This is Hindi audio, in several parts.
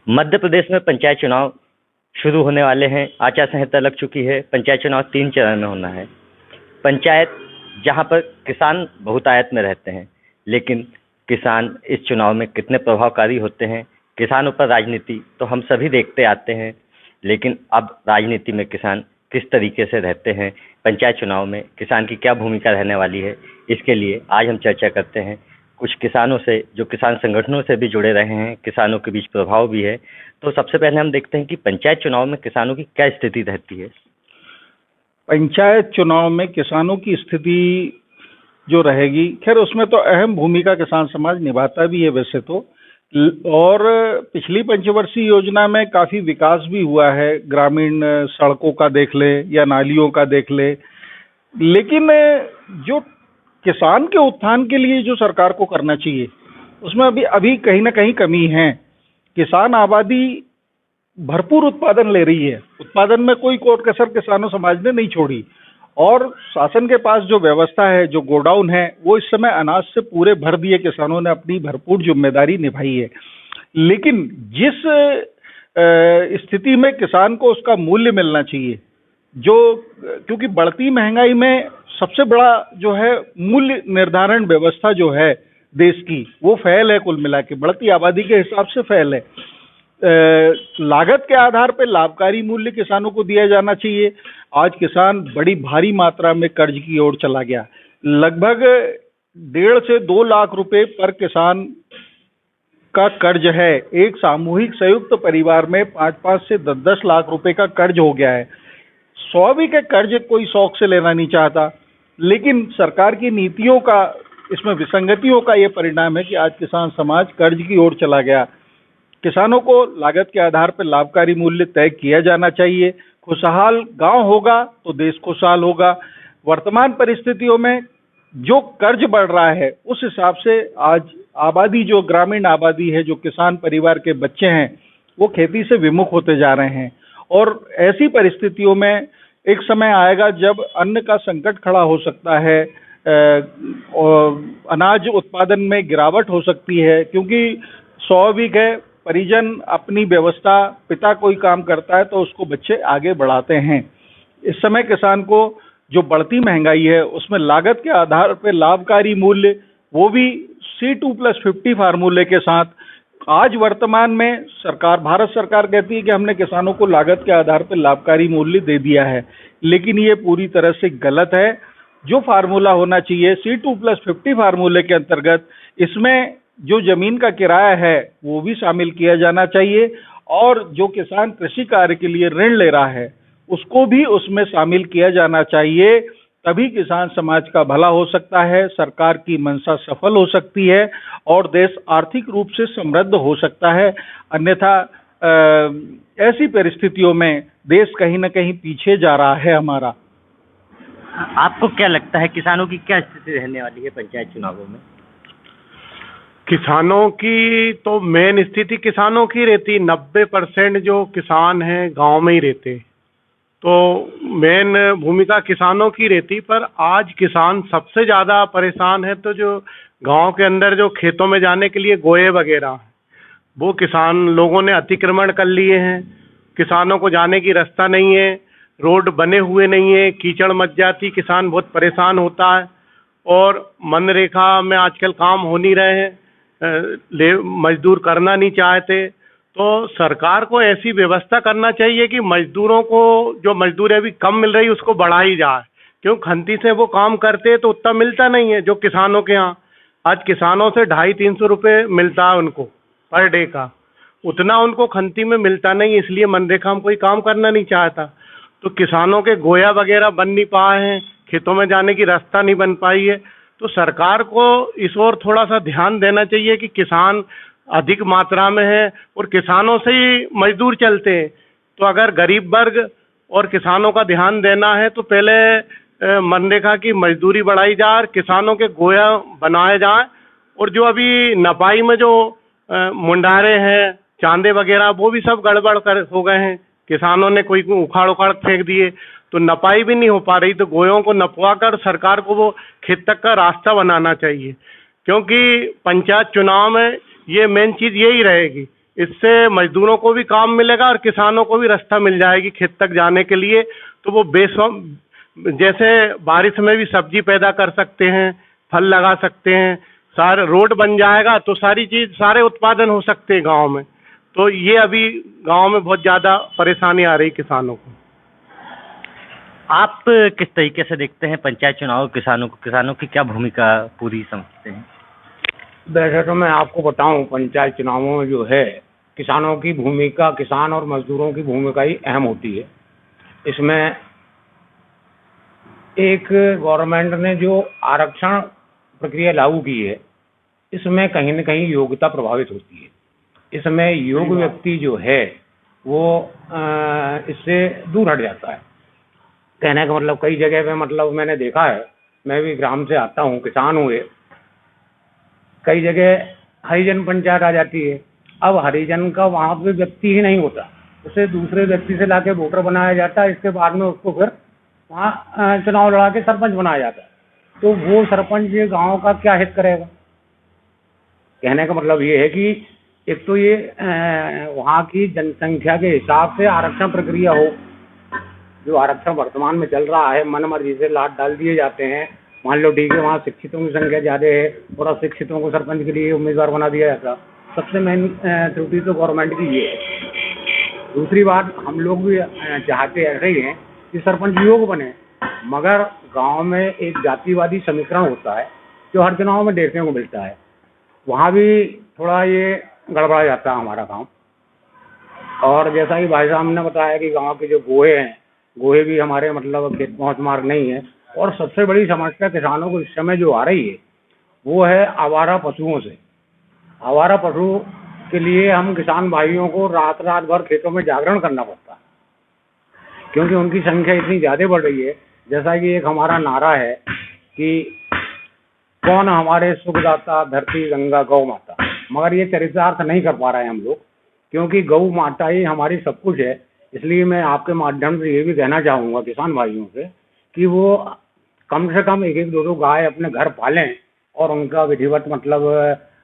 मध्य प्रदेश में पंचायत चुनाव शुरू होने वाले हैं। आचार संहिता लग चुकी है। पंचायत चुनाव 3 चरण में होना है। पंचायत जहां पर किसान बहुतायत में रहते हैं, लेकिन किसान इस चुनाव में कितने प्रभावकारी होते हैं, किसानों पर राजनीति तो हम सभी देखते आते हैं, लेकिन अब राजनीति में किसान किस तरीके से रहते हैं, पंचायत चुनाव में किसान की क्या भूमिका रहने वाली है, इसके लिए आज हम चर्चा करते हैं कुछ किसानों से जो किसान संगठनों से भी जुड़े रहे हैं, किसानों के बीच प्रभाव भी है। तो सबसे पहले हम देखते हैं कि पंचायत चुनाव में किसानों की क्या स्थिति रहती है। पंचायत चुनाव में किसानों की स्थिति जो रहेगी, खैर उसमें तो अहम भूमिका किसान समाज निभाता भी है वैसे तो। और पिछली पंचवर्षीय योजना में काफी विकास भी हुआ है, ग्रामीण सड़कों का देख ले या नालियों का देख ले, लेकिन जो किसान के उत्थान के लिए जो सरकार को करना चाहिए उसमें अभी अभी कहीं ना कहीं कमी है। किसान आबादी भरपूर उत्पादन ले रही है, उत्पादन में कोई कोर कसर किसानों समाज ने नहीं छोड़ी, और शासन के पास जो व्यवस्था है, जो गोडाउन है, वो इस समय अनाज से पूरे भर दिए। किसानों ने अपनी भरपूर जिम्मेदारी निभाई है, लेकिन जिस स्थिति में किसान को उसका मूल्य मिलना चाहिए, जो क्योंकि बढ़ती महंगाई में सबसे बड़ा जो है मूल्य निर्धारण व्यवस्था जो है देश की, वो फेल है। कुल मिला के बढ़ती आबादी के हिसाब से फेल है। लागत के आधार पर लाभकारी मूल्य किसानों को दिया जाना चाहिए। आज किसान बड़ी भारी मात्रा में कर्ज की ओर चला गया। लगभग 1.5 से 2 लाख रुपए पर किसान का कर्ज है। एक सामूहिक संयुक्त परिवार में 5-5 से 10-10 लाख रुपए का कर्ज हो गया है। स्वाभाविक है, कर्ज कोई शौक से लेना नहीं चाहता, लेकिन सरकार की नीतियों का, इसमें विसंगतियों का ये परिणाम है कि आज किसान समाज कर्ज की ओर चला गया। किसानों को लागत के आधार पर लाभकारी मूल्य तय किया जाना चाहिए। खुशहाल गांव होगा तो देश खुशहाल होगा। वर्तमान परिस्थितियों में जो कर्ज बढ़ रहा है, उस हिसाब से आज आबादी, जो ग्रामीण आबादी है, जो किसान परिवार के बच्चे हैं, वो खेती से विमुख होते जा रहे हैं। और ऐसी परिस्थितियों में एक समय आएगा जब अन्न का संकट खड़ा हो सकता है, और अनाज उत्पादन में गिरावट हो सकती है, क्योंकि स्वाभाविक है, परिजन अपनी व्यवस्था, पिता कोई काम करता है तो उसको बच्चे आगे बढ़ाते हैं। इस समय किसान को जो बढ़ती महंगाई है उसमें लागत के आधार पर लाभकारी मूल्य, वो भी C2+50 फार्मूले के साथ, आज वर्तमान में सरकार, भारत सरकार कहती है कि हमने किसानों को लागत के आधार पर लाभकारी मूल्य दे दिया है, लेकिन ये पूरी तरह से गलत है। जो फार्मूला होना चाहिए C2+50 फार्मूले के अंतर्गत, इसमें जो जमीन का किराया है वो भी शामिल किया जाना चाहिए, और जो किसान कृषि कार्य के लिए ऋण ले रहा है उसको भी उसमें शामिल किया जाना चाहिए। तभी किसान समाज का भला हो सकता है, सरकार की मंशा सफल हो सकती है और देश आर्थिक रूप से समृद्ध हो सकता है। अन्यथा ऐसी परिस्थितियों में देश कहीं ना कहीं पीछे जा रहा है हमारा। आपको क्या लगता है किसानों की क्या स्थिति रहने वाली है पंचायत चुनावों में? किसानों की तो मेन स्थिति किसानों की रहती, 90% जो किसान हैं गांव में ही रहते, तो मेन भूमिका किसानों की रहती। पर आज किसान सबसे ज़्यादा परेशान है, तो जो गांव के अंदर जो खेतों में जाने के लिए गोए वगैरह, वो किसान लोगों ने अतिक्रमण कर लिए हैं। किसानों को जाने की रास्ता नहीं है, रोड बने हुए नहीं है, कीचड़ मच जाती, किसान बहुत परेशान होता है। और मनरेगा में आजकल काम हो नहीं रहे हैं, मजदूर करना नहीं चाहते। तो सरकार को ऐसी व्यवस्था करना चाहिए कि मजदूरों को, जो मजदूरी अभी कम मिल रही है उसको बढ़ाई जाए, क्यों खंती से वो काम करते हैं तो उतना मिलता नहीं है जो किसानों के यहाँ। आज किसानों से 250-300 रुपये मिलता है उनको पर डे का, उतना उनको खंती में मिलता नहीं, इसलिए मनरेगा में कोई काम करना नहीं चाहता। तो किसानों के गोया वगैरह बन नहीं पाए हैं, खेतों में जाने की रास्ता नहीं बन पाई है। तो सरकार को इस ओर थोड़ा सा ध्यान देना चाहिए कि किसान अधिक मात्रा में है और किसानों से ही मजदूर चलते हैं। तो अगर गरीब वर्ग और किसानों का ध्यान देना है तो पहले मनरेगा की मजदूरी बढ़ाई जाए और किसानों के गोया बनाए जाए। और जो अभी नपाई में जो मुंडारे हैं, चांदे वगैरह, वो भी सब गड़बड़ हो गए हैं। किसानों ने कोई उखाड़ उखाड़ फेंक दिए, तो नपाई भी नहीं हो पा रही। तो गोयों को नपवा कर सरकार को वो खेत तक का रास्ता बनाना चाहिए, क्योंकि पंचायत चुनाव में ये मेन चीज़ यही रहेगी इससे मजदूरों को भी काम मिलेगा और किसानों को भी रास्ता मिल जाएगी खेत तक जाने के लिए। तो वो जैसे बारिश में भी सब्जी पैदा कर सकते हैं, फल लगा सकते हैं, सारे रोड बन जाएगा तो सारे उत्पादन हो सकते हैं गांव में। तो ये अभी गांव में बहुत ज़्यादा परेशानी आ रही किसानों को। आप किस तरीके से देखते हैं पंचायत चुनाव, किसानों की क्या भूमिका पूरी समझते हैं? वैसे तो मैं आपको बताऊं, पंचायत चुनावों में जो है किसानों की भूमिका, किसान और मजदूरों की भूमिका ही अहम होती है। इसमें एक गवर्नमेंट ने जो आरक्षण प्रक्रिया लागू की है, इसमें कहीं न कहीं योग्यता प्रभावित होती है। इसमें योग्य व्यक्ति जो है वो इससे दूर हट जाता है। कहने का मतलब कई जगह पे मतलब मैंने देखा है, मैं भी ग्राम से आता हूँ, किसान हूँ, कई जगह हरिजन पंचायत आ जाती है। अब हरिजन का वहाँ पे व्यक्ति ही नहीं होता, उसे दूसरे व्यक्ति से लाके वोटर बनाया जाता है। इसके बाद में उसको फिर वहाँ चुनाव लड़ा के सरपंच बनाया जाता है। तो वो सरपंच ये गांव का क्या हित करेगा? कहने का मतलब ये है कि एक तो ये वहाँ की जनसंख्या के हिसाब से आरक्षण प्रक्रिया हो। जो आरक्षण वर्तमान में चल रहा है, मन मर्जी से लाट डाल दिए जाते हैं। मान लो ठीक है, वहाँ शिक्षितों की संख्या ज़्यादा है और अशिक्षितों को सरपंच के लिए उम्मीदवार बना दिया जाता। सबसे मेन त्रुटि तो गवर्नमेंट की ये है। दूसरी बात, हम लोग भी चाहते ऐसे ही हैं कि सरपंच योग्य बने, मगर गांव में एक जातिवादी समीकरण होता है जो हर चुनाव में देखने को मिलता है। वहाँ भी थोड़ा ये गड़बड़ा जाता है हमारा गाँव। और जैसा कि भाई साहब ने बताया कि गाँव के जो गोहे हैं, गोहे भी हमारे मतलब खेत पहुँच मार्ग नहीं है। और सबसे बड़ी समस्या किसानों को इस समय जो आ रही है वो है आवारा पशुओं से। आवारा पशु के लिए हम किसान भाइयों को रात रात भर खेतों में जागरण करना पड़ता है, क्योंकि उनकी संख्या इतनी ज़्यादा बढ़ रही है। जैसा कि एक हमारा नारा है कि कौन हमारे सुखदाता धरती गंगा गौ माता, मगर ये चरितार्थ नहीं कर पा रहे हैं हम लोग, क्योंकि गौ माता ही हमारी सब कुछ है। इसलिए मैं आपके माध्यम से ये भी कहना चाहूँगा किसान भाइयों से कि वो कम से कम एक एक दो दो गाय अपने घर पालें और उनका विधिवत मतलब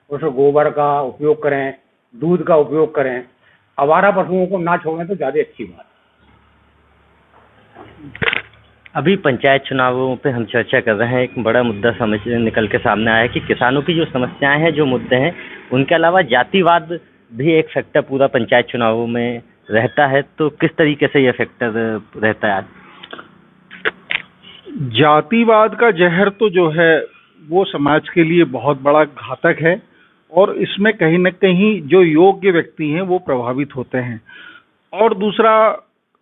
उस गोबर का उपयोग करें, दूध का उपयोग करें। आवारा पशुओं को ना छोड़ें तो ज़्यादा अच्छी बात। अभी पंचायत चुनावों पे हम चर्चा कर रहे हैं। एक बड़ा मुद्दा समझ निकल के सामने आया है कि किसानों की जो समस्याएं हैं, जो मुद्दे हैं, उनके अलावा जातिवाद भी एक फैक्टर पूरा पंचायत चुनावों में रहता है। तो किस तरीके से ये फैक्टर रहता है? जातिवाद का जहर तो जो है वो समाज के लिए बहुत बड़ा घातक है और इसमें कहीं न कहीं जो योग्य व्यक्ति हैं वो प्रभावित होते हैं। और दूसरा,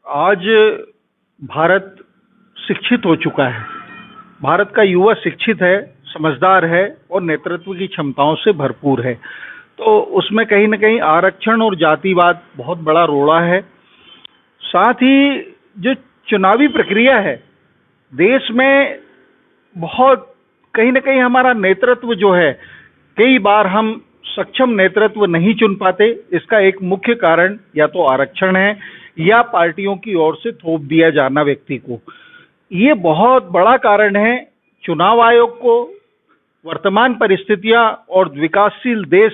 आज भारत शिक्षित हो चुका है। भारत का युवा शिक्षित है, समझदार है और नेतृत्व की क्षमताओं से भरपूर है। तो उसमें कहीं न कहीं आरक्षण और जातिवाद बहुत बड़ा रोड़ा है। साथ ही जो चुनावी प्रक्रिया है देश में, बहुत कहीं न कहीं हमारा नेतृत्व जो है, कई बार हम सक्षम नेतृत्व नहीं चुन पाते। इसका एक मुख्य कारण या तो आरक्षण है या पार्टियों की ओर से थोप दिया जाना व्यक्ति को। ये बहुत बड़ा कारण है। चुनाव आयोग को वर्तमान परिस्थितियां और विकासशील देश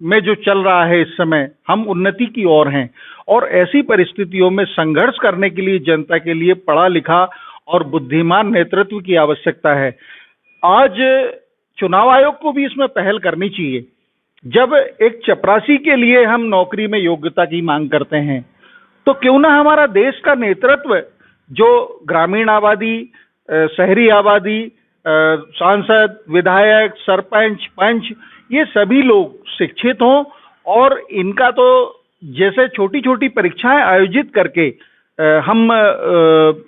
में जो चल रहा है इस समय, हम उन्नति की ओर हैं और ऐसी परिस्थितियों में संघर्ष करने के लिए जनता के लिए पढ़ा लिखा और बुद्धिमान नेतृत्व की आवश्यकता है। आज चुनाव आयोग को भी इसमें पहल करनी चाहिए। जब एक चपरासी के लिए हम नौकरी में योग्यता की मांग करते हैं, तो क्यों ना हमारा देश का नेतृत्व, जो ग्रामीण आबादी, शहरी आबादी, सांसद, विधायक, सरपंच, पंच, ये सभी लोग शिक्षित हों और इनका तो जैसे छोटी छोटी परीक्षाएं आयोजित करके हम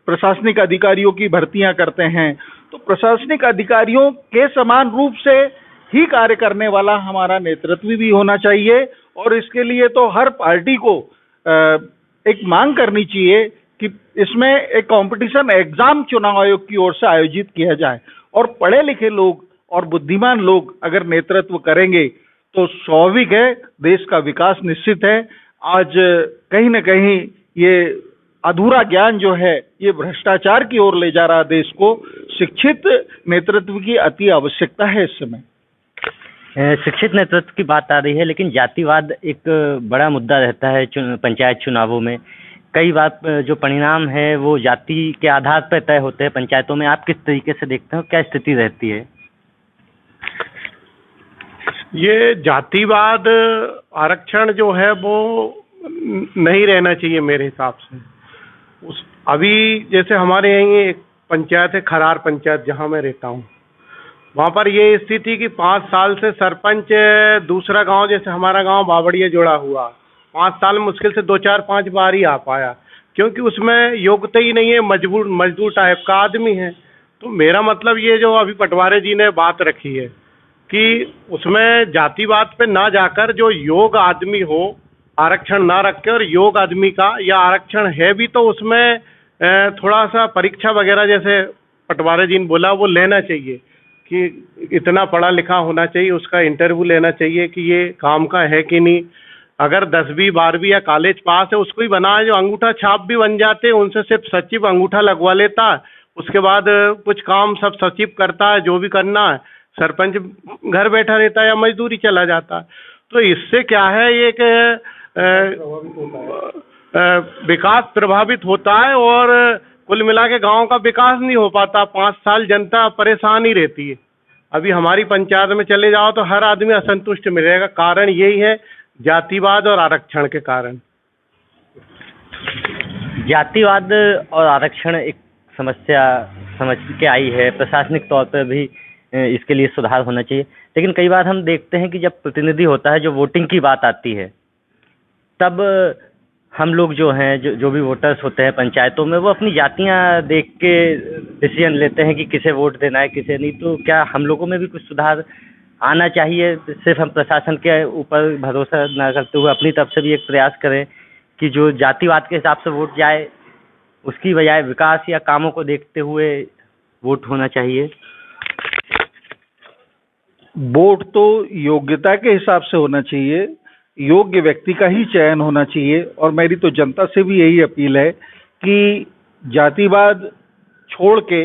प्रशासनिक अधिकारियों की भर्तियां करते हैं, तो प्रशासनिक अधिकारियों के समान रूप से ही कार्य करने वाला हमारा नेतृत्व भी होना चाहिए। और इसके लिए तो हर पार्टी को एक मांग करनी चाहिए कि इसमें एक कंपटीशन एग्जाम चुनाव आयोग की ओर से आयोजित किया जाए और पढ़े लिखे लोग और बुद्धिमान लोग अगर नेतृत्व करेंगे तो स्वाभाविक है देश का विकास निश्चित है। आज कहीं न कहीं ये अधूरा ज्ञान जो है ये भ्रष्टाचार की ओर ले जा रहा देश को। शिक्षित नेतृत्व की अति आवश्यकता है इस समय। शिक्षित नेतृत्व की बात आ रही है, लेकिन जातिवाद एक बड़ा मुद्दा रहता है पंचायत चुनावों में। कई बार जो परिणाम है वो जाति के आधार पर तय होते हैं पंचायतों में। आप किस तरीके से देखते हो, क्या स्थिति रहती है? ये जातिवाद आरक्षण जो है वो नहीं रहना चाहिए मेरे हिसाब से। अभी जैसे हमारे यहीं एक पंचायत है, खरार पंचायत, जहाँ मैं रहता हूँ, वहाँ पर ये स्थिति कि 5 साल से सरपंच दूसरा गांव, जैसे हमारा गांव बावड़िया जुड़ा हुआ, 5 साल में मुश्किल से 2-4-5 बार ही आ पाया, क्योंकि उसमें योग्यता ही नहीं है, मजदूर टाइप का आदमी है। तो मेरा मतलब ये जो अभी पटवारी जी ने बात रखी है कि उसमें जातिवाद पे ना जाकर जो योग्य आदमी हो आरक्षण ना रखे, और योग्य आदमी का या आरक्षण है भी तो उसमें थोड़ा सा परीक्षा वगैरह जैसे पटवारी जी ने बोला वो लेना चाहिए कि इतना पढ़ा लिखा होना चाहिए, उसका इंटरव्यू लेना चाहिए कि ये काम का है कि नहीं। अगर 10वीं 12वीं या कॉलेज पास है उसको ही बनाए, जो अंगूठा छाप भी बन जाते हैं उनसे सिर्फ सचिव अंगूठा लगवा लेता है, उसके बाद कुछ काम सब सचिव करता है, जो भी करना है सरपंच घर बैठा रहता है या मजदूरी चला जाता है। तो इससे क्या है, एक विकास प्रभावित होता है और कुल मिला के गाँव का विकास नहीं हो पाता। 5 साल जनता परेशान ही रहती है। अभी हमारी पंचायत में चले जाओ तो हर आदमी असंतुष्ट मिलेगा। कारण यही है, जातिवाद और आरक्षण के कारण। जातिवाद और आरक्षण एक समस्या समझ के आई है, प्रशासनिक तौर पर भी इसके लिए सुधार होना चाहिए। लेकिन कई बार हम देखते हैं कि जब प्रतिनिधि होता है, जो वोटिंग की बात आती है, तब हम लोग जो हैं, जो भी वोटर्स होते हैं पंचायतों में, वो अपनी जातियां देख के डिसीजन लेते हैं कि किसे वोट देना है, किसे नहीं। तो क्या हम लोगों में भी कुछ सुधार आना चाहिए? सिर्फ हम प्रशासन के ऊपर भरोसा ना करते हुए अपनी तरफ से भी एक प्रयास करें कि जो जातिवाद के हिसाब से वोट जाए, उसकी बजाय विकास या कामों को देखते हुए वोट होना चाहिए। वोट तो योग्यता के हिसाब से होना चाहिए, योग्य व्यक्ति का ही चयन होना चाहिए। और मेरी तो जनता से भी यही अपील है कि जातिवाद छोड़ के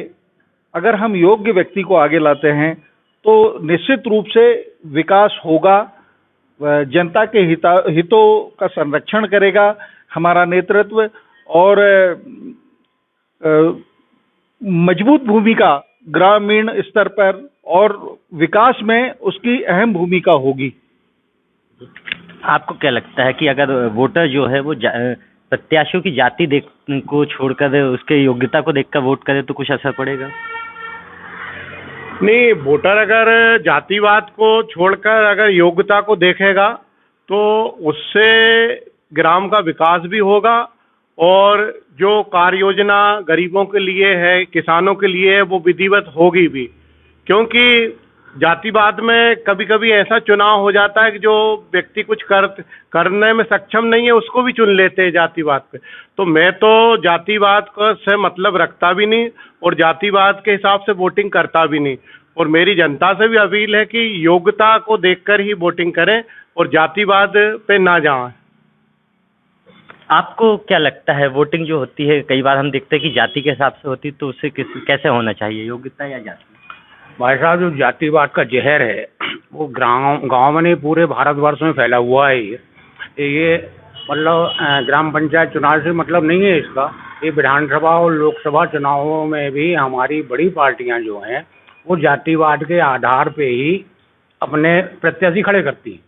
अगर हम योग्य व्यक्ति को आगे लाते हैं तो निश्चित रूप से विकास होगा, जनता के हितों का संरक्षण करेगा हमारा नेतृत्व, और मजबूत भूमिका ग्रामीण स्तर पर और विकास में उसकी अहम भूमिका होगी। आपको क्या लगता है कि अगर वोटर जो है वो प्रत्याशियों की जाति को छोड़कर उसके योग्यता को देखकर वोट करे तो कुछ असर पड़ेगा? नहीं, वोटर अगर जातिवाद को छोड़कर अगर योग्यता को देखेगा तो उससे ग्राम का विकास भी होगा, और जो कार्य योजना गरीबों के लिए है, किसानों के लिए है, वो विधिवत होगी भी। क्योंकि जातिवाद में कभी कभी ऐसा चुनाव हो जाता है कि जो व्यक्ति कुछ करने में सक्षम नहीं है उसको भी चुन लेते हैं जातिवाद पे। तो मैं तो जातिवाद से मतलब रखता भी नहीं और जातिवाद के हिसाब से वोटिंग करता भी नहीं। और मेरी जनता से भी अपील है कि योग्यता को देखकर ही वोटिंग करें और जातिवाद पे ना जाएं। आपको क्या लगता है, वोटिंग जो होती है कई बार हम देखते हैं कि जाति के हिसाब से होती, तो उससे कैसे होना चाहिए, योग्यता या जाति? भाई साहब, जो जातिवाद का जहर है वो गांव में नहीं पूरे भारतवर्ष में फैला हुआ है। ये मतलब ग्राम पंचायत चुनाव से मतलब नहीं है इसका। ये विधानसभा और लोकसभा चुनावों में भी हमारी बड़ी पार्टियां जो हैं वो जातिवाद के आधार पे ही अपने प्रत्याशी खड़े करती हैं,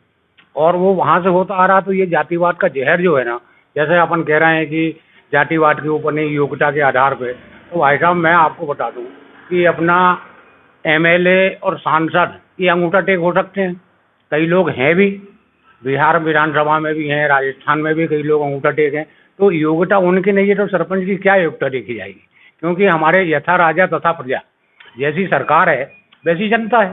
और वो वहाँ से होता आ रहा। तो ये जातिवाद का जहर जो है ना, जैसे अपन कह रहे हैं कि जातिवाद के ऊपर नहीं, योग्यता के आधार पे, तो भाई साहब मैं आपको बता दूं कि अपना एमएलए और सांसद ये अंगूठा टेक हो सकते हैं। कई लोग हैं भी, बिहार विधानसभा में भी हैं, राजस्थान में भी कई लोग अंगूठा टेक हैं। तो योग्यता उनकी नहीं है तो सरपंच की क्या योग्यता देखी जाएगी? क्योंकि हमारे यथा राजा तथा प्रजा, जैसी सरकार है वैसी जनता है।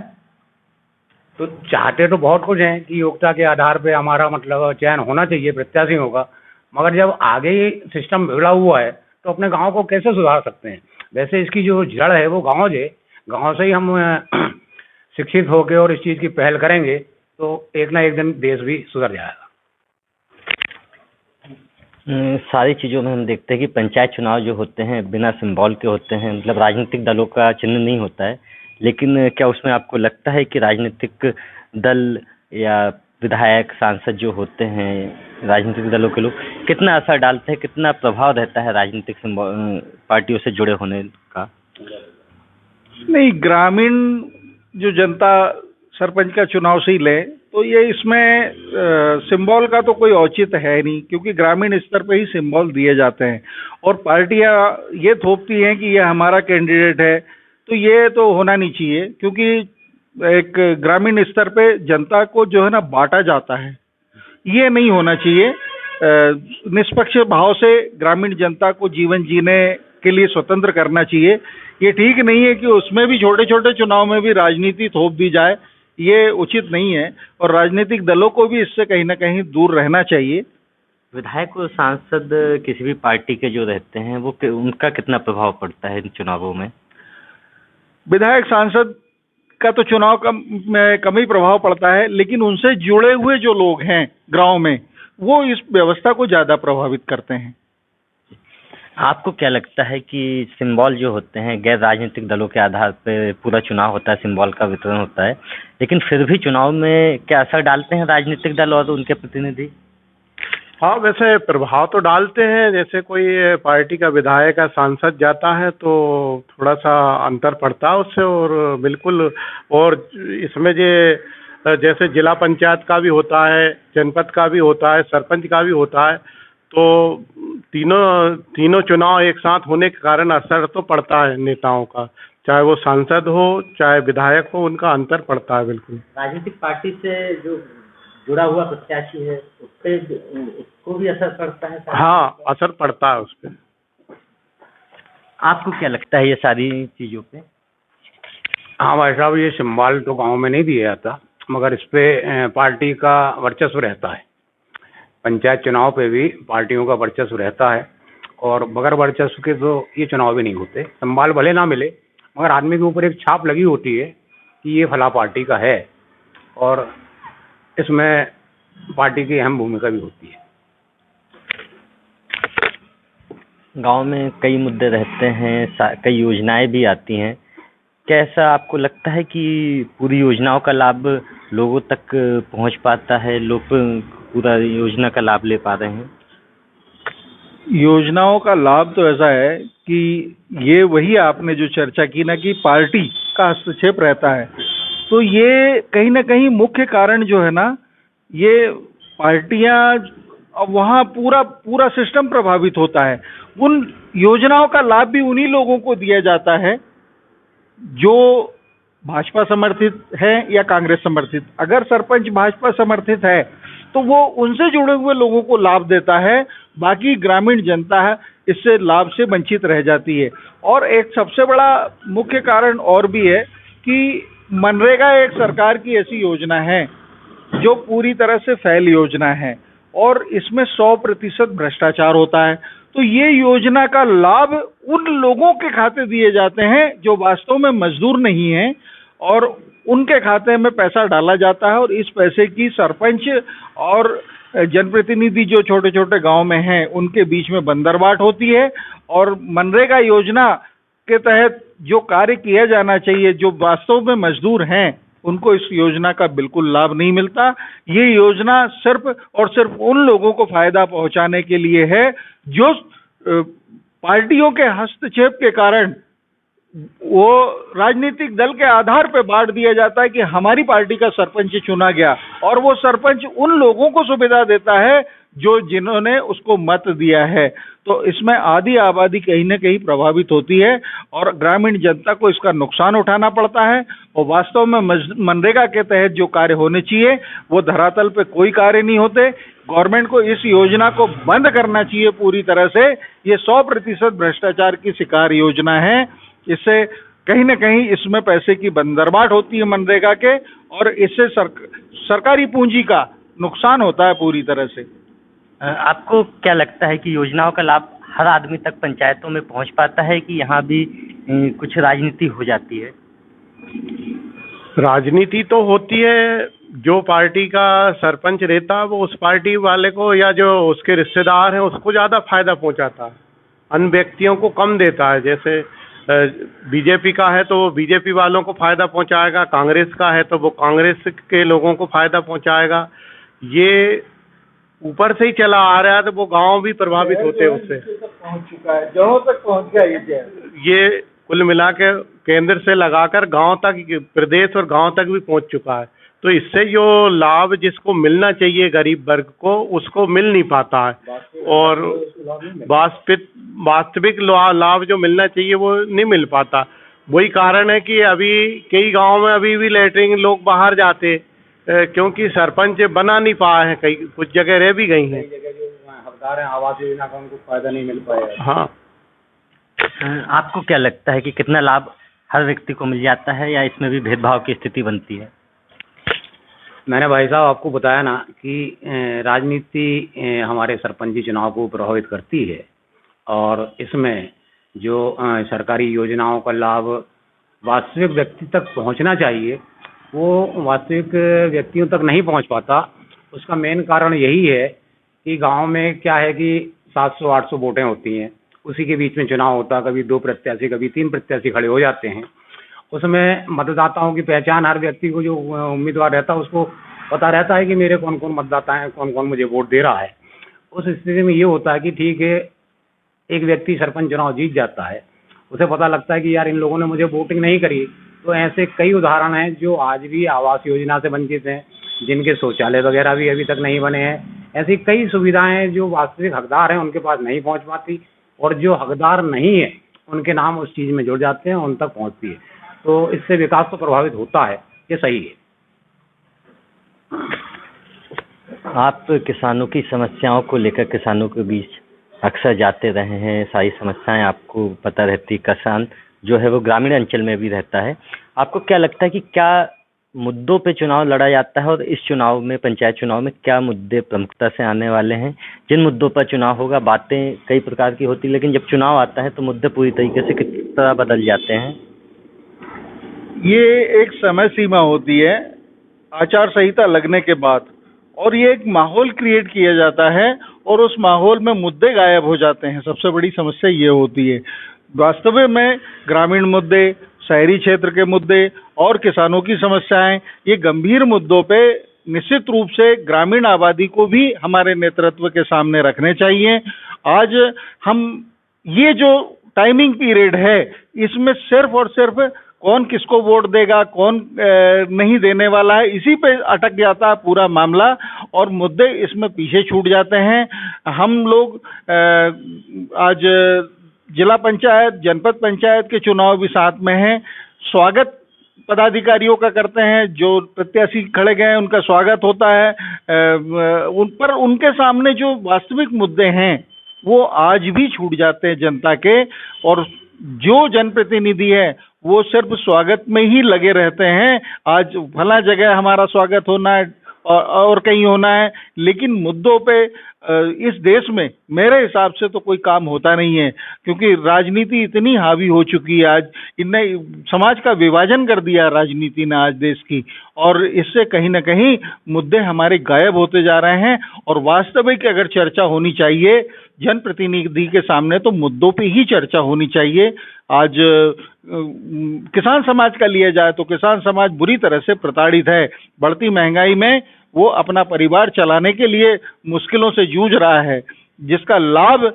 तो चाहते तो बहुत कुछ हैं कि योग्यता के आधार पे हमारा मतलब चयन होना चाहिए प्रत्याशियों का, मगर जब आगे ही सिस्टम बिगड़ा हुआ है तो अपने गांव को कैसे सुधार सकते हैं? वैसे इसकी जो जड़ है वो गांव है। गांव से ही हम शिक्षित होकर और इस चीज़ की पहल करेंगे तो एक ना एक दिन देश भी सुधर जाएगा। सारी चीज़ों में हम देखते हैं कि पंचायत चुनाव जो होते हैं बिना सिंबल के होते हैं, मतलब राजनीतिक दलों का चिन्ह नहीं होता है। लेकिन क्या उसमें आपको लगता है कि राजनीतिक दल या विधायक सांसद जो होते हैं राजनीतिक दलों के लोग कितना असर डालते हैं, कितना प्रभाव रहता है राजनीतिक पार्टियों से जुड़े होने का? नहीं, ग्रामीण जो जनता सरपंच का चुनाव से ही ले तो ये इसमें सिंबल का तो कोई औचित्य है नहीं, क्योंकि ग्रामीण स्तर पे ही सिंबल दिए जाते हैं और पार्टियां ये थोपती हैं कि ये हमारा कैंडिडेट है, तो ये तो होना नहीं चाहिए। क्योंकि एक ग्रामीण स्तर पे जनता को जो है ना बांटा जाता है, ये नहीं होना चाहिए। निष्पक्ष भाव से ग्रामीण जनता को जीवन जीने के लिए स्वतंत्र करना चाहिए। ये ठीक नहीं है कि उसमें भी छोटे छोटे चुनाव में भी राजनीति थोप दी जाए, ये उचित नहीं है और राजनीतिक दलों को भी इससे कहीं ना कहीं दूर रहना चाहिए। विधायक और सांसद किसी भी पार्टी के जो रहते हैं वो उनका कितना प्रभाव पड़ता है इन चुनावों में? विधायक सांसद का तो चुनाव में कम ही प्रभाव पड़ता है, लेकिन उनसे जुड़े हुए जो लोग हैं गांव में वो इस व्यवस्था को ज्यादा प्रभावित करते हैं। आपको क्या लगता है कि सिंबल जो होते हैं गैर राजनीतिक दलों के आधार पर पूरा चुनाव होता है, सिंबल का वितरण होता है, लेकिन फिर भी चुनाव में क्या असर डालते हैं राजनीतिक दल और उनके प्रतिनिधि? हाँ, वैसे प्रभाव तो डालते हैं। जैसे कोई पार्टी का विधायक या सांसद जाता है तो थोड़ा सा अंतर पड़ता है उससे, और बिल्कुल। और इसमें जैसे जिला पंचायत का भी होता है, जनपद का भी होता है, सरपंच का भी होता है, तो तीनों चुनाव एक साथ होने के कारण असर तो पड़ता है नेताओं का, चाहे वो सांसद हो चाहे विधायक हो, उनका अंतर पड़ता है बिल्कुल। राजनीतिक पार्टी से जो जुड़ा हुआ प्रत्याशी है उसको भी असर पड़ता है? हाँ, असर पड़ता है उस पर। आपको क्या लगता है ये सारी चीजों पे? हाँ भाई साहब, ये सिंबल तो गांव में नहीं दिया जाता, मगर इस पे पार्टी का वर्चस्व रहता है। पंचायत चुनाव पे भी पार्टियों का वर्चस्व रहता है, और बगैर वर्चस्व के तो ये चुनाव भी नहीं होते। सिंबल भले ना मिले मगर आदमी के ऊपर एक छाप लगी होती है कि ये फला पार्टी का है, और इसमें पार्टी की अहम भूमिका भी होती है। गांव में कई मुद्दे रहते हैं, कई योजनाएं भी आती हैं। क्या ऐसा आपको लगता है कि पूरी योजनाओं का लाभ लोगों तक पहुंच पाता है, लोग पूरा योजना का लाभ ले पा रहे हैं? योजनाओं का लाभ तो ऐसा है कि ये वही आपने जो चर्चा की ना कि पार्टी का हस्तक्षेप रहता है, तो ये कहीं ना कहीं मुख्य कारण जो है ना, ये पार्टियां वहाँ पूरा सिस्टम प्रभावित होता है। उन योजनाओं का लाभ भी उन्हीं लोगों को दिया जाता है जो भाजपा समर्थित है या कांग्रेस समर्थित। अगर सरपंच भाजपा समर्थित है तो वो उनसे जुड़े हुए लोगों को लाभ देता है, बाकी ग्रामीण जनता है इससे लाभ से वंचित रह जाती है। और एक सबसे बड़ा मुख्य कारण और भी है कि मनरेगा एक सरकार की ऐसी योजना है जो पूरी तरह से फेल योजना है और इसमें 100% भ्रष्टाचार होता है। तो ये योजना का लाभ उन लोगों के खाते दिए जाते हैं जो वास्तव में मजदूर नहीं हैं, और उनके खाते में पैसा डाला जाता है और इस पैसे की सरपंच और जनप्रतिनिधि जो छोटे छोटे गांव में हैं उनके बीच में बंदरबाट होती है। और मनरेगा योजना के तहत जो कार्य किया जाना चाहिए, जो वास्तव में मजदूर हैं, उनको इस योजना का बिल्कुल लाभ नहीं मिलता। ये योजना सिर्फ और सिर्फ उन लोगों को फायदा पहुंचाने के लिए है जो पार्टियों के हस्तक्षेप के कारण वो राजनीतिक दल के आधार पर बांट दिया जाता है कि हमारी पार्टी का सरपंच चुना गया, और वो सरपंच उन लोगों को सुविधा देता है जिन्होंने उसको मत दिया है। तो इसमें आधी आबादी कहीं ना कहीं प्रभावित होती है और ग्रामीण जनता को इसका नुकसान उठाना पड़ता है। और वास्तव में मनरेगा के तहत जो कार्य होने चाहिए वो धरातल पे कोई कार्य नहीं होते। गवर्नमेंट को इस योजना को बंद करना चाहिए पूरी तरह से। ये 100% भ्रष्टाचार की शिकार योजना है। इससे कहीं ना कहीं इसमें पैसे की बंदरबाट होती है मनरेगा के, और इससे सरकारी पूंजी का नुकसान होता है पूरी तरह से। आपको क्या लगता है कि योजनाओं का लाभ हर आदमी तक पंचायतों में पहुंच पाता है कि यहाँ भी कुछ राजनीति हो जाती है? राजनीति तो होती है। जो पार्टी का सरपंच रहता है वो उस पार्टी वाले को या जो उसके रिश्तेदार हैं उसको ज़्यादा फायदा पहुंचाता है, अन्य व्यक्तियों को कम देता है। जैसे बीजेपी का है तो वो बीजेपी वालों को फायदा पहुंचाएगा, कांग्रेस का है तो वो कांग्रेस के लोगों को फायदा पहुंचाएगा। ये ऊपर से ही चला आ रहा है, तो वो गांव भी प्रभावित होते हैं उससे। पहुंच चुका है, जड़ों तक पहुंच गया ये कुल मिला के केंद्र से लगाकर गांव तक, प्रदेश और गांव तक भी पहुंच चुका है। तो इससे जो लाभ जिसको मिलना चाहिए गरीब वर्ग को, उसको मिल नहीं पाता है, और वास्तविक लाभ जो मिलना चाहिए वो नहीं मिल पाता। वही कारण है कि अभी कई गांव में अभी भी लेटरिन लोग बाहर जाते, क्योंकि सरपंच बना नहीं पाए हैं, कई कुछ जगह रह भी गई हैं। हकदार हैं आवास योजना का, उनको फायदा नहीं मिल पाया। हाँ, आपको क्या लगता है कि कितना लाभ हर व्यक्ति को मिल जाता है या इसमें भी भेदभाव की स्थिति बनती है? मैंने भाई साहब आपको बताया ना कि राजनीति हमारे सरपंची चुनाव को प्रभावित करती है, और इसमें जो सरकारी योजनाओं का लाभ वास्तविक व्यक्ति तक पहुंचना चाहिए, वो वास्तविक व्यक्तियों तक नहीं पहुंच पाता। उसका मेन कारण यही है कि गांव में क्या है कि 700-800 वोटें होती हैं, उसी के बीच में चुनाव होता, कभी 2 प्रत्याशी कभी 3 प्रत्याशी खड़े हो जाते हैं। उसमें मतदाताओं की पहचान, हर व्यक्ति को जो उम्मीदवार रहता है उसको पता रहता है कि मेरे कौन कौन मतदाता हैं, कौन कौन मुझे वोट दे रहा है। उस स्थिति में ये होता है कि ठीक है, एक व्यक्ति सरपंच चुनाव जीत जाता है, उसे पता लगता है कि यार इन लोगों ने मुझे वोटिंग नहीं करी। तो ऐसे कई उदाहरण हैं जो आज भी आवास योजना से वंचित हैं, जिनके शौचालय वगैरह भी अभी तक नहीं बने हैं। ऐसी कई सुविधाएं जो वास्तविक हकदार हैं उनके पास नहीं पहुंच पाती, और जो हकदार नहीं है उनके नाम उस चीज़ में जुड़ जाते हैं, उन तक पहुंचती है। तो इससे विकास तो प्रभावित होता है, ये सही है। आप किसानों की समस्याओं को लेकर किसानों के बीच अक्सर जाते रहे हैं, सारी समस्याएं आपको पता रहती। किसान जो है वो ग्रामीण अंचल में भी रहता है। आपको क्या लगता है कि क्या मुद्दों पे चुनाव लड़ा जाता है, और इस चुनाव में, पंचायत चुनाव में, क्या मुद्दे प्रमुखता से आने वाले हैं? जिन मुद्दों पर चुनाव होगा, बातें कई प्रकार की होती, लेकिन जब चुनाव आता है तो मुद्दे पूरी तरीके से किस तरह बदल जाते हैं? ये एक समय सीमा होती है आचार संहिता लगने के बाद, और ये एक माहौल क्रिएट किया जाता है, और उस माहौल में मुद्दे गायब हो जाते हैं। सबसे बड़ी समस्या ये होती है। वास्तव में ग्रामीण मुद्दे, शहरी क्षेत्र के मुद्दे और किसानों की समस्याएं, ये गंभीर मुद्दों पे निश्चित रूप से ग्रामीण आबादी को भी हमारे नेतृत्व के सामने रखने चाहिए। आज हम ये जो टाइमिंग पीरियड है, इसमें सिर्फ और सिर्फ कौन किसको वोट देगा, कौन नहीं देने वाला है, इसी पे अटक जाता है पूरा मामला, और मुद्दे इसमें पीछे छूट जाते हैं। हम लोग आज जिला पंचायत, जनपद पंचायत के चुनाव भी साथ में हैं। स्वागत पदाधिकारियों का करते हैं, जो प्रत्याशी खड़े गए हैं उनका स्वागत होता है, उन पर उनके सामने जो वास्तविक मुद्दे हैं वो आज भी छूट जाते हैं जनता के, और जो जनप्रतिनिधि है वो सिर्फ स्वागत में ही लगे रहते हैं। आज फला जगह हमारा स्वागत होना है और कहीं होना है, लेकिन मुद्दों पे इस देश में मेरे हिसाब से तो कोई काम होता नहीं है, क्योंकि राजनीति इतनी हावी हो चुकी है। आज इनने समाज का विभाजन कर दिया राजनीति ने आज देश की, और इससे कहीं ना कहीं मुद्दे हमारे गायब होते जा रहे हैं। और वास्तविक अगर चर्चा होनी चाहिए जनप्रतिनिधि के सामने, तो मुद्दों पे ही चर्चा होनी चाहिए। आज किसान समाज का लिया जाए तो किसान समाज बुरी तरह से प्रताड़ित है। बढ़ती महंगाई में वो अपना परिवार चलाने के लिए मुश्किलों से जूझ रहा है, जिसका लाभ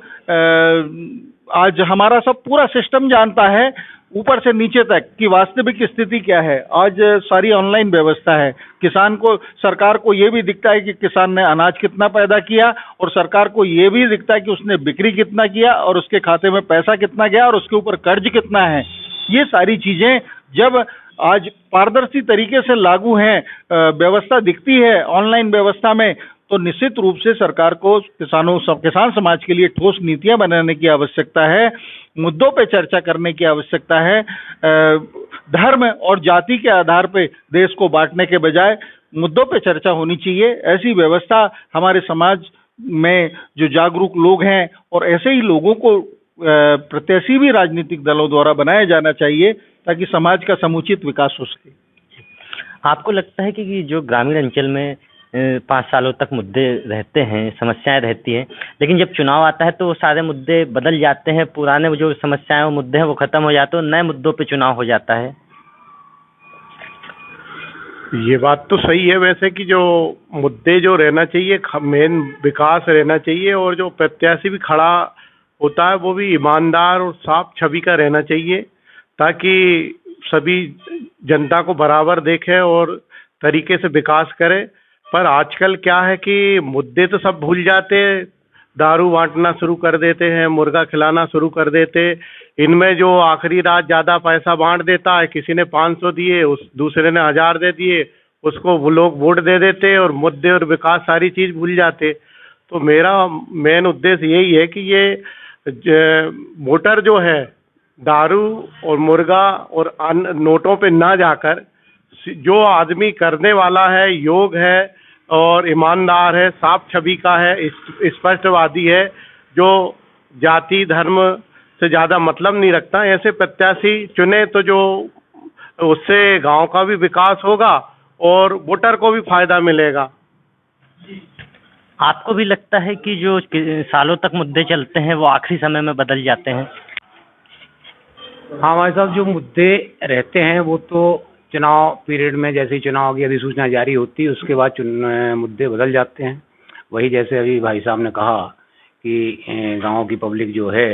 आज हमारा सब पूरा सिस्टम जानता है, ऊपर से नीचे तक की वास्तविक स्थिति क्या है। आज सारी ऑनलाइन व्यवस्था है। किसान को, सरकार को ये भी दिखता है कि किसान ने अनाज कितना पैदा किया, और सरकार को ये भी दिखता है कि उसने बिक्री कितना किया, और उसके खाते में पैसा कितना गया, और उसके ऊपर कर्ज कितना है। ये सारी चीजें जब आज पारदर्शी तरीके से लागू हैं, व्यवस्था दिखती है ऑनलाइन व्यवस्था में, तो निश्चित रूप से सरकार को किसान समाज के लिए ठोस नीतियां बनाने की आवश्यकता है, मुद्दों पे चर्चा करने की आवश्यकता है। धर्म और जाति के आधार पे देश को बांटने के बजाय मुद्दों पे चर्चा होनी चाहिए। ऐसी व्यवस्था हमारे समाज में जो जागरूक लोग हैं, और ऐसे ही लोगों को प्रत्याशी भी राजनीतिक दलों द्वारा बनाया जाना चाहिए, ताकि समाज का समुचित विकास हो सके। आपको लगता है कि जो ग्रामीण अंचल में 5 सालों तक मुद्दे रहते हैं, समस्याएं रहती हैं, लेकिन जब चुनाव आता है तो वो सारे मुद्दे बदल जाते हैं, पुराने जो समस्याएं और मुद्दे हैं वो खत्म हो जाते हैं और नए मुद्दों पे चुनाव हो जाता है। ये बात तो सही है वैसे कि जो मुद्दे जो रहना चाहिए, मेन विकास रहना चाहिए, और जो प्रत्याशी भी खड़ा होता है वो भी ईमानदार और साफ छवि का रहना चाहिए, ताकि सभी जनता को बराबर देखे और तरीके से विकास करे। पर आजकल क्या है कि मुद्दे तो सब भूल जाते हैं, दारू बांटना शुरू कर देते हैं, मुर्गा खिलाना शुरू कर देते। इनमें जो आखिरी रात ज़्यादा पैसा बांट देता है, किसी ने 500 दिए, उस दूसरे ने 1000 दे दिए, उसको वो लोग वोट दे देते और मुद्दे और विकास सारी चीज़ भूल जाते। तो मेरा मेन उद्देश्य यही है कि ये वोटर जो है दारू और मुर्गा और अन्य नोटों पे ना जाकर, जो आदमी करने वाला है, योग है और ईमानदार है, साफ छवि का है, स्पष्टवादी है, जो जाति धर्म से ज़्यादा मतलब नहीं रखता, ऐसे प्रत्याशी चुने तो जो उससे गांव का भी विकास होगा और वोटर को भी फायदा मिलेगा। आपको भी लगता है कि जो सालों तक मुद्दे चलते हैं वो आखिरी समय में बदल जाते हैं? हाँ भाई साहब, जो मुद्दे रहते हैं वो तो चुनाव पीरियड में, जैसे ही चुनाव की अधिसूचना जारी होती है उसके बाद मुद्दे बदल जाते हैं। वही जैसे अभी भाई साहब ने कहा कि गांव की पब्लिक जो है,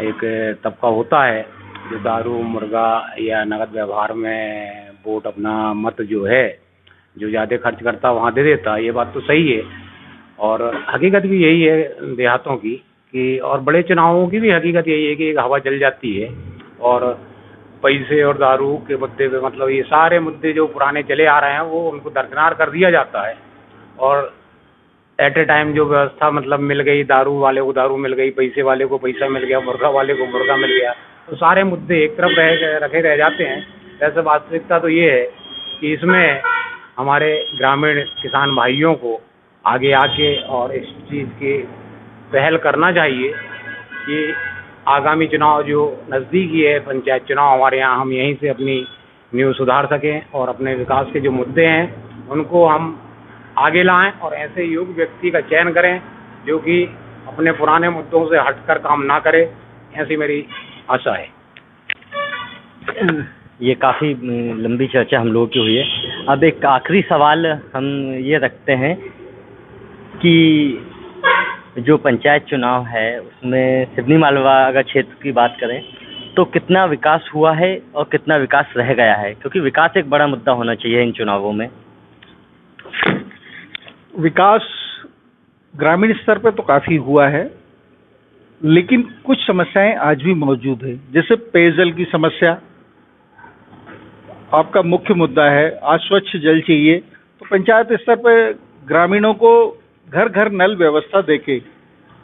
एक तबका होता है जो दारू मुर्गा या नगद व्यवहार में वोट अपना मत जो है जो ज़्यादा खर्च करता वहाँ दे देता। ये बात तो सही है और हकीकत भी यही है देहातों की कि, और बड़े चुनावों की भी हकीकत यही है कि एक हवा चल जाती है और पैसे और दारू के मुद्दे पे, मतलब ये सारे मुद्दे जो पुराने चले आ रहे हैं वो उनको दरकिनार कर दिया जाता है और एट ए टाइम जो व्यवस्था मतलब मिल गई, दारू वाले को दारू मिल गई, पैसे वाले को पैसा मिल गया, मुर्गा वाले को मुर्गा मिल गया, तो सारे मुद्दे एक तरफ रखे रह जाते हैं। वैसे वास्तविकता तो ये है कि इसमें हमारे ग्रामीण किसान भाइयों को आगे आके और इस चीज़ की पहल करना चाहिए कि आगामी चुनाव जो नज़दीकी है, पंचायत चुनाव हमारे यहाँ, हम यहीं से अपनी नींव सुधार सकें और अपने विकास के जो मुद्दे हैं उनको हम आगे लाएं और ऐसे योग्य व्यक्ति का चयन करें जो कि अपने पुराने मुद्दों से हटकर काम ना करे, ऐसी मेरी आशा है। ये काफ़ी लंबी चर्चा हम लोगों की हुई है। अब एक आखिरी सवाल हम ये रखते हैं कि जो पंचायत चुनाव है उसमें सिवनी मालवा अगर क्षेत्र की बात करें तो कितना विकास हुआ है और कितना विकास रह गया है, क्योंकि विकास एक बड़ा मुद्दा होना चाहिए इन चुनावों में। विकास ग्रामीण स्तर पर तो काफ़ी हुआ है, लेकिन कुछ समस्याएं आज भी मौजूद है। जैसे पेयजल की समस्या आपका मुख्य मुद्दा है। आज स्वच्छ जल चाहिए तो पंचायत स्तर पर ग्रामीणों को घर घर नल व्यवस्था देके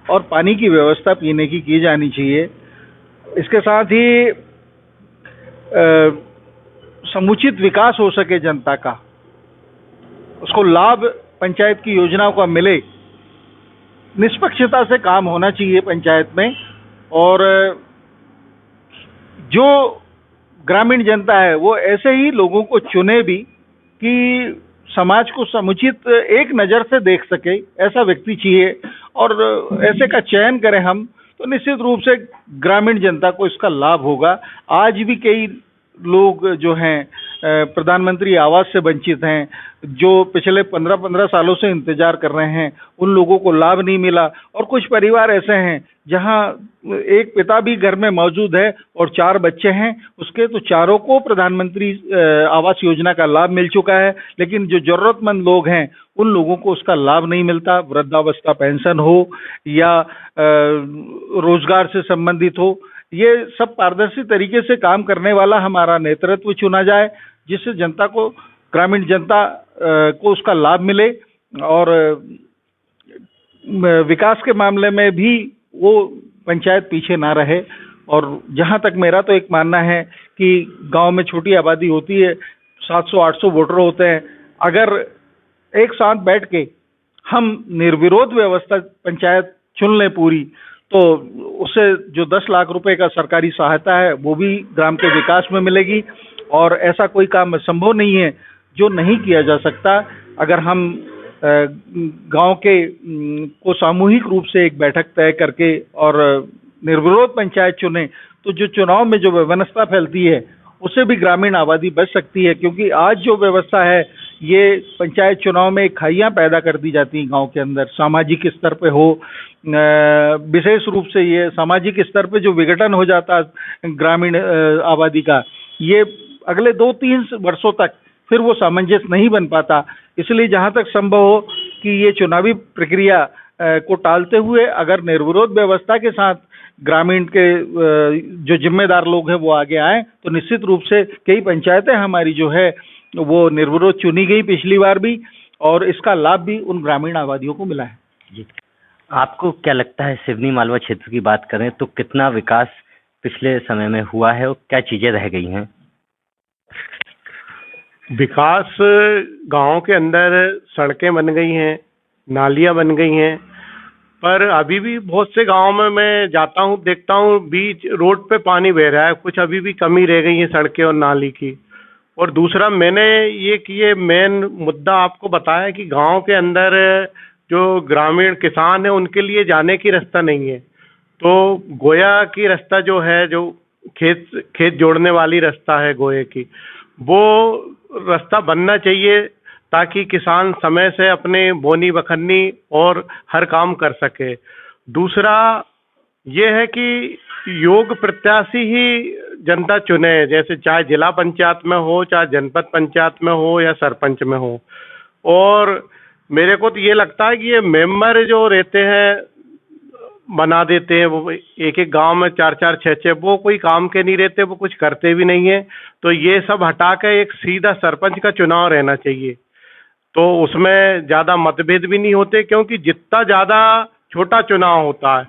और पानी की व्यवस्था पीने की जानी चाहिए। इसके साथ ही समुचित विकास हो सके जनता का, उसको लाभ पंचायत की योजनाओं का मिले, निष्पक्षता से काम होना चाहिए पंचायत में। और जो ग्रामीण जनता है वो ऐसे ही लोगों को चुने भी कि समाज को समुचित एक नज़र से देख सके, ऐसा व्यक्ति चाहिए और ऐसे का चयन करें हम, तो निश्चित रूप से ग्रामीण जनता को इसका लाभ होगा। आज भी कई लोग जो हैं प्रधानमंत्री आवास से वंचित हैं, जो पिछले 15-15 सालों से इंतजार कर रहे हैं, उन लोगों को लाभ नहीं मिला। और कुछ परिवार ऐसे हैं जहां एक पिता भी घर में मौजूद है और 4 बच्चे हैं उसके, तो चारों को प्रधानमंत्री आवास योजना का लाभ मिल चुका है, लेकिन जो जरूरतमंद लोग हैं उन लोगों को उसका लाभ नहीं मिलता। वृद्धावस्था पेंशन हो या रोजगार से संबंधित हो, ये सब पारदर्शी तरीके से काम करने वाला हमारा नेतृत्व चुना जाए, जिससे जनता को, ग्रामीण जनता को उसका लाभ मिले और विकास के मामले में भी वो पंचायत पीछे ना रहे। और जहाँ तक मेरा तो एक मानना है कि गांव में छोटी आबादी होती है, 700-800 वोटर होते हैं, अगर एक साथ बैठ के हम निर्विरोध व्यवस्था पंचायत चुन लें पूरी, तो उससे जो 10 लाख रुपए का सरकारी सहायता है वो भी ग्राम के विकास में मिलेगी। और ऐसा कोई काम संभव नहीं है जो नहीं किया जा सकता। अगर हम गांव के को सामूहिक रूप से एक बैठक तय करके और निर्विरोध पंचायत चुने, तो जो चुनाव में जो व्यवस्था फैलती है उससे भी ग्रामीण आबादी बच सकती है। क्योंकि आज जो व्यवस्था है ये पंचायत चुनाव में खाइयां पैदा कर दी जाती हैं गांव के अंदर, सामाजिक स्तर पे हो, विशेष रूप से ये सामाजिक स्तर पे जो विघटन हो जाता है ग्रामीण आबादी का, ये अगले 2-3 वर्षों तक फिर वो सामंजस्य नहीं बन पाता। इसलिए जहां तक संभव हो कि ये चुनावी प्रक्रिया को टालते हुए अगर निर्विरोध व्यवस्था के साथ ग्रामीण के जो जिम्मेदार लोग हैं वो आगे आए, तो निश्चित रूप से कई पंचायतें हमारी जो है वो निर्विरोध चुनी गई पिछली बार भी, और इसका लाभ भी उन ग्रामीण आबादियों को मिला है। जी, आपको क्या लगता है, सिवनी मालवा क्षेत्र की बात करें तो कितना विकास पिछले समय में हुआ है और क्या चीजें रह गई हैं? विकास गांव के अंदर सड़कें बन गई हैं, नालियां बन गई हैं, पर अभी भी बहुत से गांव में मैं जाता हूं, देखता हूं बीच रोड पे पानी बह रहा है। कुछ अभी भी कमी रह गई है सड़कें और नाली की। और दूसरा, मैंने ये मेन मुद्दा आपको बताया कि गांव के अंदर जो ग्रामीण किसान है उनके लिए जाने की रास्ता नहीं है। तो गोया की रास्ता जो है, जो खेत जोड़ने वाली रास्ता है गोये की, वो रास्ता बनना चाहिए ताकि किसान समय से अपने बोनी बखन्नी और हर काम कर सके। दूसरा ये है कि योग प्रत्याशी ही जनता चुने, जैसे चाहे जिला पंचायत में हो, चाहे जनपद पंचायत में हो या सरपंच में हो। और मेरे को तो ये लगता है कि ये मेंबर जो रहते हैं बना देते हैं, वो एक एक गांव में 4-4, 6-6, वो कोई काम के नहीं रहते, वो कुछ करते भी नहीं है। तो ये सब हटा के एक सीधा सरपंच का चुनाव रहना चाहिए, तो उसमें ज़्यादा मतभेद भी नहीं होते। क्योंकि जितना ज़्यादा छोटा चुनाव होता है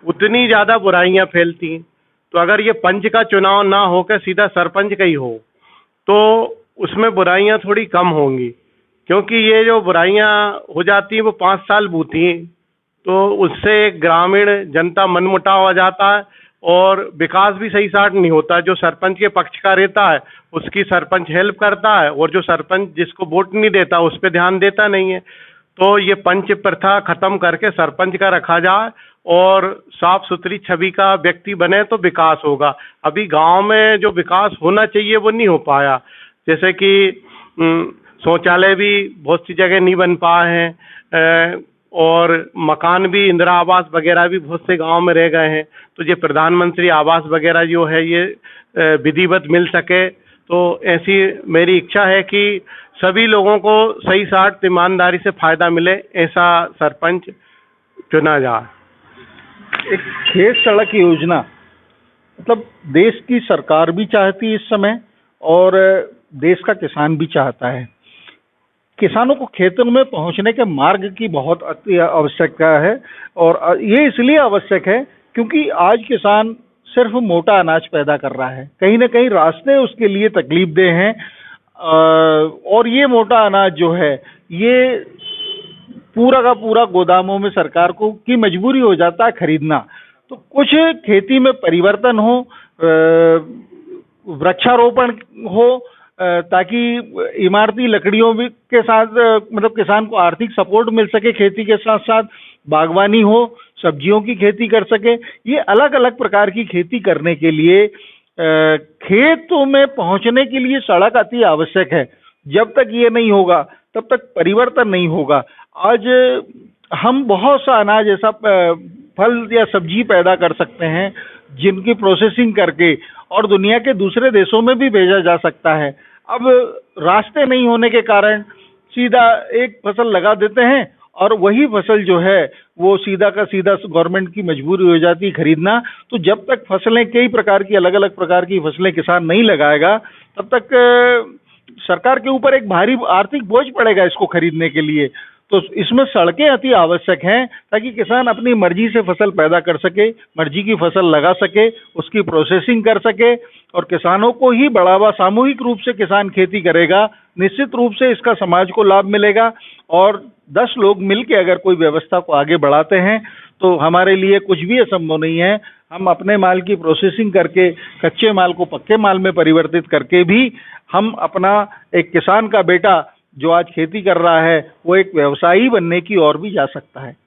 उतनी ज़्यादा बुराइयां फैलती हैं। तो अगर ये पंच का चुनाव ना होकर सीधा सरपंच का ही हो तो उसमें बुराइयां थोड़ी कम होंगी। क्योंकि ये जो बुराइयां हो जाती हैं वो 5 साल बूती हैं, तो उससे ग्रामीण जनता मनमुटाव आ जाता है और विकास भी सही साट नहीं होता। जो सरपंच के पक्ष का रहता है उसकी सरपंच हेल्प करता है, और जो सरपंच जिसको वोट नहीं देता उस पर ध्यान देता नहीं है। तो ये पंच प्रथा खत्म करके सरपंच का रखा जाए और साफ सुथरी छवि का व्यक्ति बने तो विकास होगा। अभी गांव में जो विकास होना चाहिए वो नहीं हो पाया। जैसे कि शौचालय भी बहुत सी जगह नहीं बन पाए हैं, और मकान भी, इंदिरा आवास वगैरह भी बहुत से गांव में रह गए हैं। तो ये प्रधानमंत्री आवास वगैरह जो है ये विधिवत मिल सके, तो ऐसी मेरी इच्छा है कि सभी लोगों को सही साठ ईमानदारी से फायदा मिले, ऐसा सरपंच चुना जाए। एक खेत सड़क योजना, मतलब देश की सरकार भी चाहती है इस समय और देश का किसान भी चाहता है। किसानों को खेतों में पहुंचने के मार्ग की बहुत अति आवश्यकता है, और ये इसलिए आवश्यक है क्योंकि आज किसान सिर्फ मोटा अनाज पैदा कर रहा है, कहीं ना कहीं रास्ते उसके लिए तकलीफदेह हैं, और ये मोटा अनाज जो है ये पूरा का पूरा गोदामों में सरकार को की मजबूरी हो जाता है खरीदना। तो कुछ खेती में परिवर्तन हो, वृक्षारोपण हो, ताकि इमारती लकड़ियों के साथ मतलब किसान को आर्थिक सपोर्ट मिल सके, खेती के साथ साथ बागवानी हो, सब्जियों की खेती कर सके। ये अलग अलग प्रकार की खेती करने के लिए खेतों में पहुंचने के लिए सड़क अति आवश्यक है। जब तक ये नहीं होगा तब तक परिवर्तन नहीं होगा। आज हम बहुत सा अनाज, ऐसा फल या सब्जी पैदा कर सकते हैं जिनकी प्रोसेसिंग करके और दुनिया के दूसरे देशों में भी भेजा जा सकता है। अब रास्ते नहीं होने के कारण सीधा एक फसल लगा देते हैं और वही फसल जो है वो सीधा का सीधा गवर्नमेंट की मजबूरी हो जाती है खरीदना। तो जब तक फसलें, कई प्रकार की अलग अलग प्रकार की फसलें किसान नहीं लगाएगा तब तक सरकार के ऊपर एक भारी आर्थिक बोझ पड़ेगा इसको खरीदने के लिए। तो इसमें सड़कें अति आवश्यक हैं ताकि किसान अपनी मर्जी से फसल पैदा कर सके, मर्जी की फसल लगा सके, उसकी प्रोसेसिंग कर सके, और किसानों को ही बढ़ावा, सामूहिक रूप से किसान खेती करेगा, निश्चित रूप से इसका समाज को लाभ मिलेगा। और 10 लोग मिलकर अगर कोई व्यवस्था को आगे बढ़ाते हैं तो हमारे लिए कुछ भी असंभव नहीं है। हम अपने माल की प्रोसेसिंग करके कच्चे माल को पक्के माल में परिवर्तित करके भी हम अपना एक किसान का बेटा जो आज खेती कर रहा है वो एक व्यवसायी बनने की ओर भी जा सकता है।